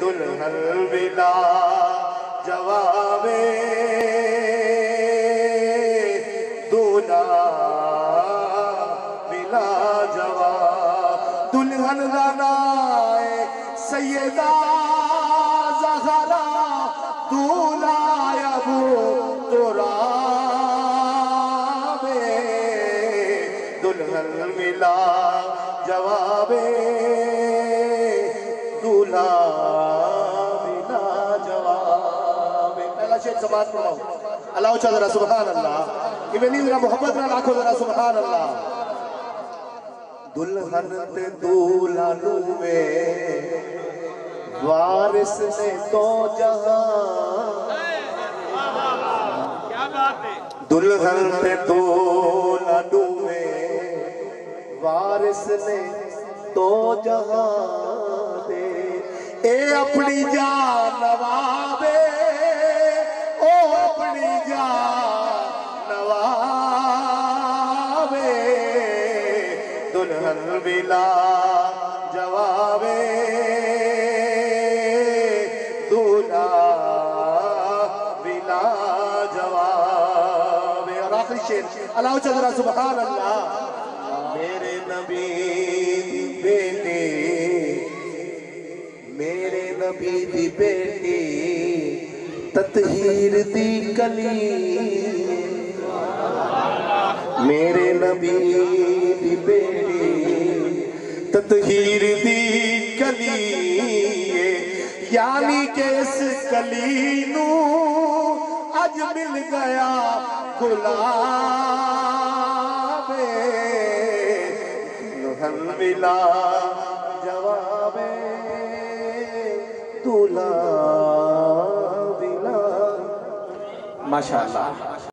دلہن بلا جواب دولہا بلا جواب دلہن رنائے سیدہ زہرا دولہا ابو تراب دلہن ملا جواب دولہا بلا جواب پہلا شیخ سماعت پڑھاؤ اللہ اچھا ذرا سبحان اللہ ایمینی ذرا محبت نہ رکھو ذرا سبحان اللہ دلہن تے دولہا نوے وارث نے تو جہاں دلہن تے دولہا نوے وارث نے تو جہاں دے اے اپنی جان نوابے او اپنی جان نوابے دلہن بلا جوابے دولہا بلا جوابے اور آخری شیر اللہ اچھا ذرا سبحان اللہ میرے نبی دی بیٹی تطہیر دی کلی میرے نبی دی بیٹی تطہیر دی کلی یعنی کہ اس کلی نو اج مل گیا گلاب دلہن ملا جواب دولہا بلا ماشاءاللہ